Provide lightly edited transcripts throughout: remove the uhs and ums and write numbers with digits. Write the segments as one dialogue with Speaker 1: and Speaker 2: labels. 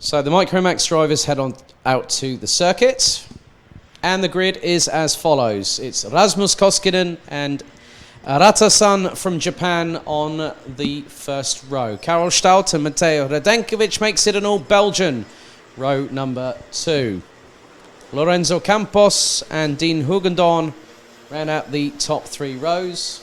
Speaker 1: So the Micromax drivers head on out to the circuit, and the grid is as follows. It's Rasmus Koskinen and Arata-san from Japan on the first row. Karol Stout and Mateo Radenkovic makes it an all-Belgian row number 2. Lorenzo Campos and Dean Hugendorn round out the top 3 rows.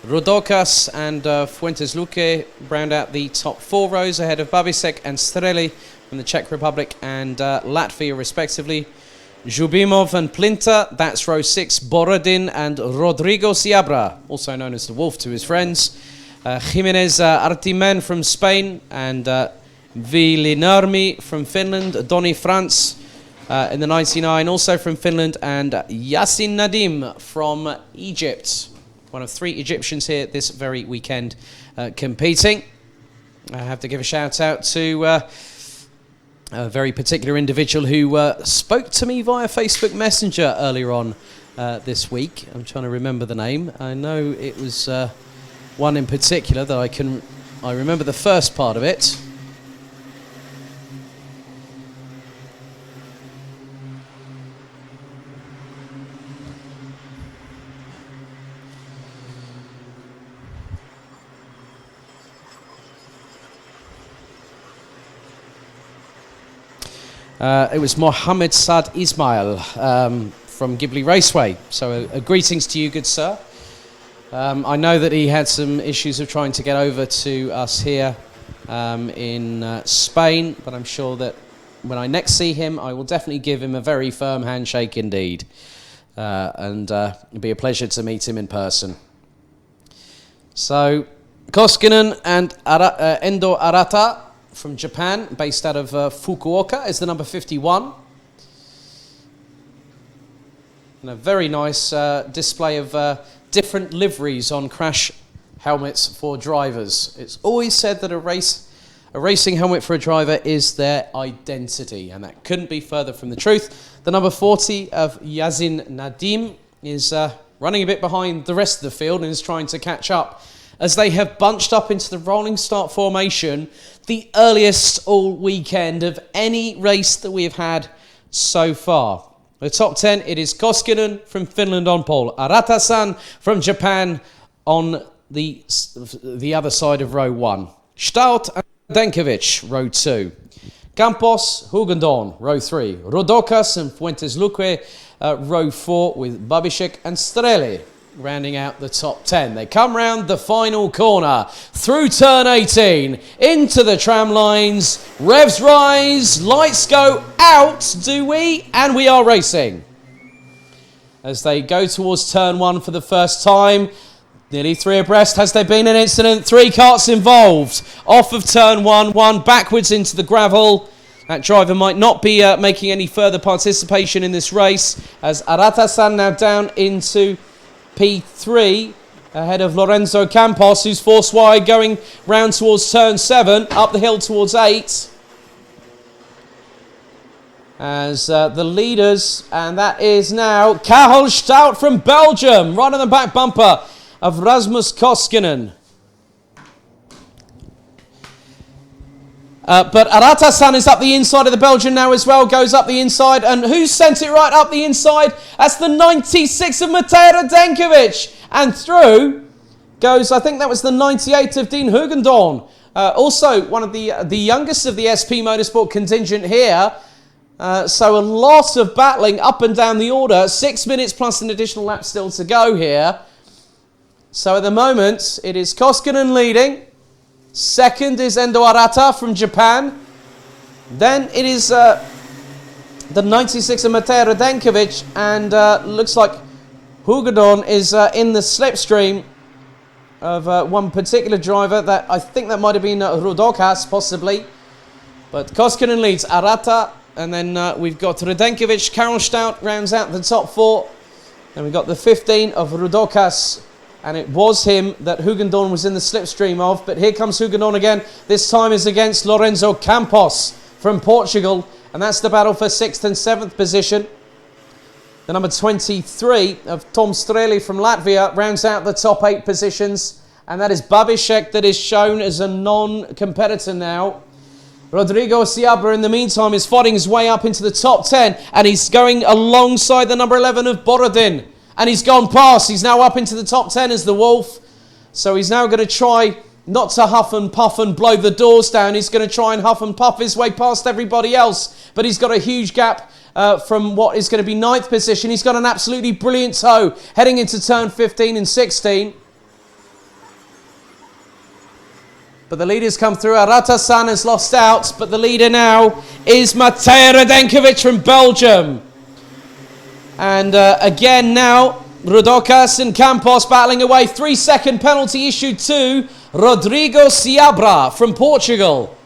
Speaker 1: Rotax and Fuentes Luque round out the top 4 rows ahead of Babisek and Streli from the Czech Republic and Latvia respectively. Zhubimov and Plinta, that's row 6, Borodin and Rodrigo Siabra, also known as the Wolf to his friends. Jimenez Artimen from Spain and Vilinarmi from Finland. Donny France in the 99, also from Finland, and Yassin Nadim from Egypt. One of 3 Egyptians here this very weekend competing. I have to give a shout out to a very particular individual who spoke to me via Facebook Messenger earlier on this week. I'm trying to remember the name. I know it was one in particular that I remember the first part of it. It was Mohammed Saad Ismail from Ghibli Raceway. So greetings to you, good sir. I know that he had some issues of trying to get over to us here in Spain, but I'm sure that when I next see him, I will definitely give him a very firm handshake indeed. And it'll be a pleasure to meet him in person. So, Koskinen and Endo Arata from Japan, based out of Fukuoka, is the number 51. And a very nice display of different liveries on crash helmets for drivers. It's always said that a racing helmet for a driver is their identity, and that couldn't be further from the truth. The number 40 of Yazin Nadim is running a bit behind the rest of the field and is trying to catch up, as they have bunched up into the rolling start formation, the earliest all weekend of any race that we have had so far. The top 10, it is Koskinen from Finland on pole, Arata-san from Japan on the other side of row 1, Stout and Denkovic, row 2, Campos, Hugendorn, row 3, Rodokas and Fuentes Luque, row 4, with Babisek and Streli rounding out the top 10. They come round the final corner, through turn 18, into the tram lines, revs rise, lights go out, do we? And we are racing. As they go towards turn 1 for the first time, nearly 3 abreast. Has there been an incident? 3 carts involved. Off of turn 1, 1 backwards into the gravel. That driver might not be making any further participation in this race, as Arata-san now down into P3 ahead of Lorenzo Campos, who's forced wide, going round towards turn 7, up the hill towards 8. As the leaders, and that is now Karol Stout from Belgium, right on the back bumper of Rasmus Koskinen. But Arata-san is up the inside of the Belgian now as well, goes up the inside, and who sent it right up the inside? That's the 96 of Mateo Radenkovic, and through goes, I think that was the 98 of Dean Hugendorn, also one of the youngest of the SP Motorsport contingent here, so a lot of battling up and down the order, 6 minutes plus an additional lap still to go here. So at the moment, it is Koskinen leading. Second is Endo Arata from Japan. Then it is the 96 of Mateo Radenkovic, and looks like Hugendorn is in the slipstream of one particular driver. That I think that might have been Rodokas, possibly. But Koskinen leads Arata, and then we've got Radenkovic. Karol Stout rounds out the top 4. Then we've got the 15 of Rodokas, and it was him that Hugendorn was in the slipstream of. But here comes Hugendorn again. This time is against Lorenzo Campos from Portugal, and that's the battle for 6th and 7th position. The number 23 of Tom Streli from Latvia rounds out the top 8 positions, and that is Babisek that is shown as a non-competitor now. Rodrigo Seabra, in the meantime, is fighting his way up into the top 10, and he's going alongside the number 11 of Borodin. And he's gone past. He's now up into the top 10 as the Wolf. So he's now going to try not to huff and puff and blow the doors down. He's going to try and huff and puff his way past everybody else. But he's got a huge gap from what is going to be 9th position. He's got an absolutely brilliant toe heading into turn 15 and 16. But the leaders come through. Aratasan has lost out, but the leader now is Matej Radenkovic from Belgium. And again now, Rotax and Campos battling away. 3-second penalty issued to Rodrigo Seabra from Portugal.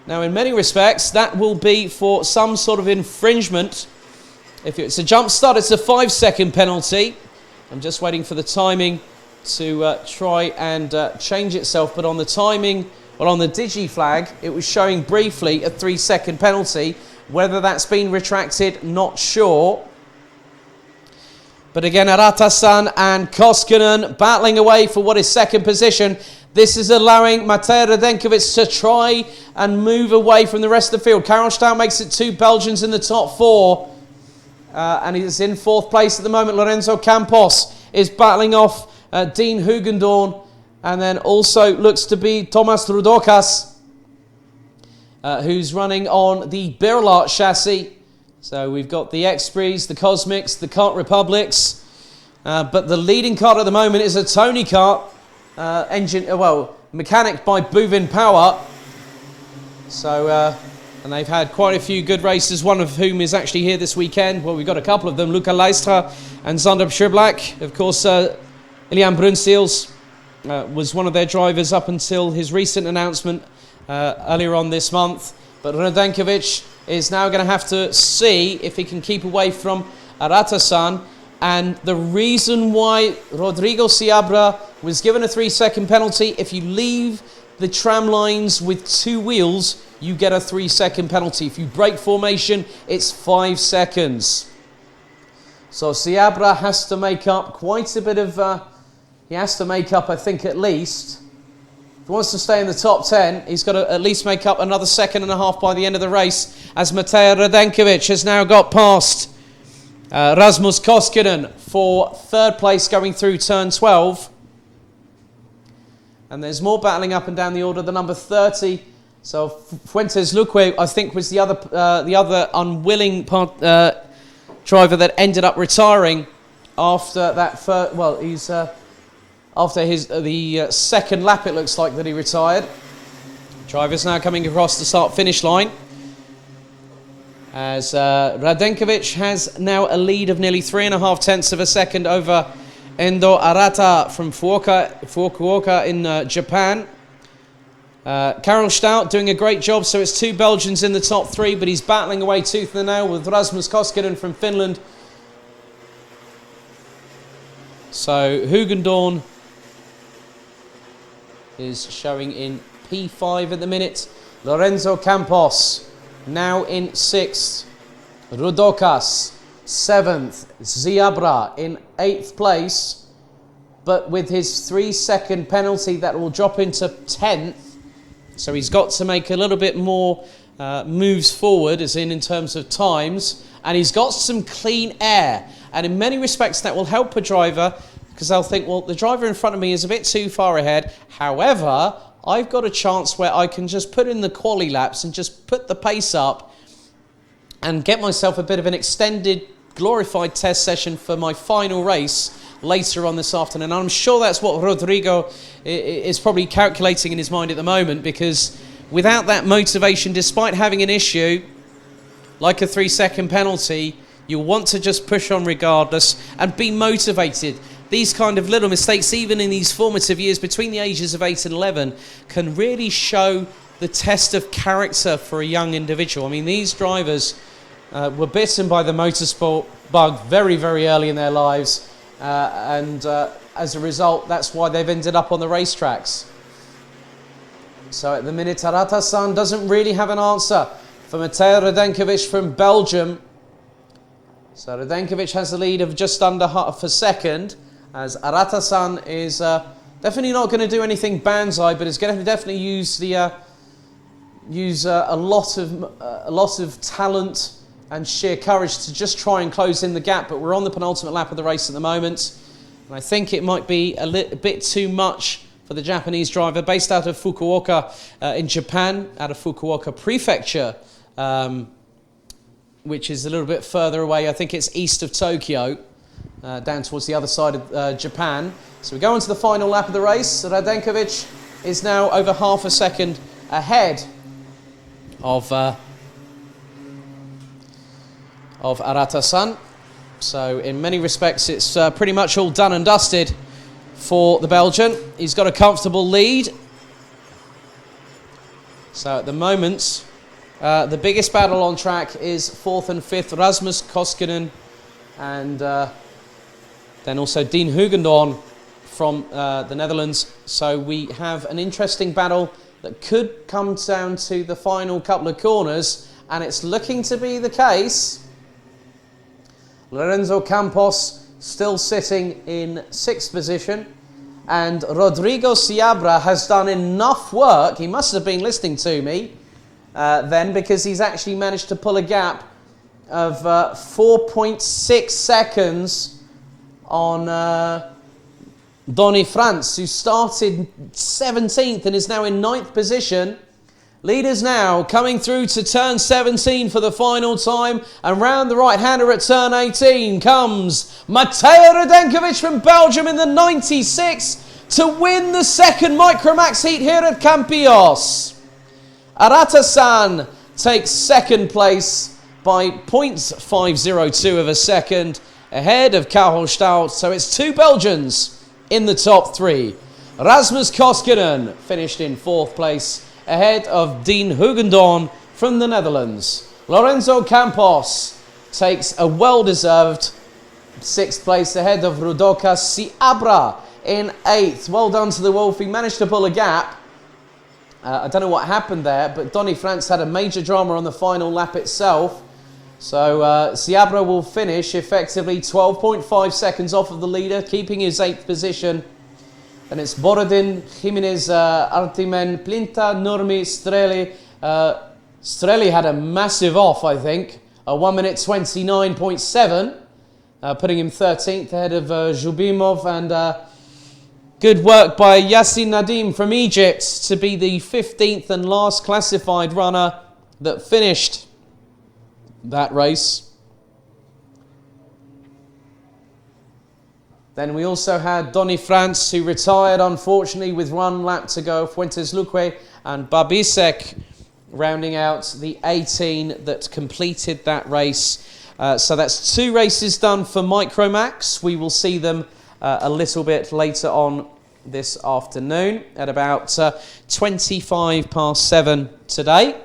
Speaker 1: Now, in many respects, that will be for some sort of infringement. If it's a jump start, it's a 5-second penalty. I'm just waiting for the timing to try and change itself. But on the timing, well, on the Digi flag, it was showing briefly a 3-second penalty. Whether that's been retracted, not sure. But again, Aratasan and Koskinen battling away for what is second position. This is allowing Matej Radenkovic to try and move away from the rest of the field. Karel Stuyt makes it 2 Belgians in the top 4. And he's in 4th place at the moment. Lorenzo Campos is battling off Dean Hugendorn. And then also looks to be Thomas Rotax, who's running on the Birlart chassis. So we've got the X-Breeze, the Cosmics, the Kart Republics. But the leading kart at the moment is a Tony kart. Mechanic by Buvin Power. So, and they've had quite a few good races, one of whom is actually here this weekend. Well, we've got a couple of them, Luca Leistra and Zander Schiblak. Of course, Ilian Brunstils was one of their drivers up until his recent announcement earlier on this month. But Radenkovic is now going to have to see if he can keep away from Aratasan. And the reason why Rodrigo Seabra was given a 3-second penalty, if you leave the tram lines with 2 wheels, you get a 3-second penalty. If you break formation, it's 5 seconds. So Seabra has to make up quite a bit of... he has to make up, I think, at least... If he wants to stay in the top 10, he's got to at least make up another 1.5 seconds by the end of the race, as Matej Radenkovic has now got past Rasmus Koskinen for 3rd place going through turn 12. And there's more battling up and down the order. The number 30, so Fuentes Luque, I think, was the other unwilling driver that ended up retiring after that first. Well, he's after the second lap, it looks like that he retired. Drivers now coming across the start-finish line, as Radenkovic has now a lead of nearly 3.5 tenths of a second over Endo Arata from Fukuoka in Japan. Karel Stuyt doing a great job, so it's 2 Belgians in the top 3, but he's battling away tooth and nail with Rasmus Koskinen from Finland. So Hugendorn is showing in P5 at the minute. Lorenzo Campos now in 6th. Rotax 7th. Seabra in 8th place. But with his 3-second penalty, that will drop into 10th. So he's got to make a little bit more moves forward, as in terms of times. And he's got some clean air. And in many respects, that will help a driver, because they'll think, well, the driver in front of me is a bit too far ahead. However, I've got a chance where I can just put in the quali laps and just put the pace up and get myself a bit of an extended, glorified test session for my final race later on this afternoon. And I'm sure that's what Rodrigo is probably calculating in his mind at the moment, because without that motivation, despite having an issue like a 3-second penalty, you'll want to just push on regardless and be motivated. These kind of little mistakes, even in these formative years between the ages of 8 and 11, can really show the test of character for a young individual. I mean, these drivers were bitten by the motorsport bug very, very early in their lives. And as a result, that's why they've ended up on the racetracks. So at the minute, Aratasan doesn't really have an answer for Matej Radenkovic from Belgium. So Radenkovic has the lead of just under half a second, as Aratasan is definitely not going to do anything banzai, but is going to definitely use the use a lot of talent and sheer courage to just try and close in the gap, but we're on the penultimate lap of the race at the moment, and I think it might be a bit too much for the Japanese driver, based out of Fukuoka in Japan, out of Fukuoka Prefecture, which is a little bit further away. I think it's east of Tokyo, down towards the other side of Japan. So we go on to the final lap of the race. Radenkovic is now over half a second ahead of Arata-san. So in many respects, it's pretty much all done and dusted for the Belgian. He's got a comfortable lead. So at the moment, the biggest battle on track is 4th and 5th, Rasmus Koskinen, and then also Dean Hugendorn from the Netherlands. So we have an interesting battle that could come down to the final couple of corners, and it's looking to be the case. Lorenzo Campos still sitting in 6th position, and Rodrigo Seabra has done enough work. He must have been listening to me then, because he's actually managed to pull a gap of 4.6 seconds on Donny Frans, who started 17th and is now in 9th position. Leaders now coming through to turn 17 for the final time, and round the right-hander at turn 18 comes Mateo Radenkovic from Belgium in the 96 to win the second Micromax heat here at Campillos. Arata-san takes second place by 0.502 of a second ahead of Kaholstadt, so it's two Belgians in the top three. Rasmus Koskinen finished in 4th place ahead of Dean Hugendorn from the Netherlands. Lorenzo Campos takes a well-deserved 6th place ahead of Rudoka Seabra in 8th. Well done to the Wolf. He managed to pull a gap. I don't know what happened there, but Donny Frans had a major drama on the final lap itself. So Seabra will finish effectively 12.5 seconds off of the leader, keeping his 8th position. And it's Borodin, Jimenez, Artimen, Plinta, Nurmi, Streli. Streli had a massive off, I think. 1 minute 29.7, putting him 13th ahead of Zhubimov. And good work by Yassin Nadim from Egypt to be the 15th and last classified runner that finished that race. Then we also had Donny Frans, who retired, unfortunately, with 1 lap to go. Fuentes Luque and Babisek rounding out the 18 that completed that race. So that's 2 races done for Micromax. We will see them a little bit later on this afternoon at about 25 past 7 today.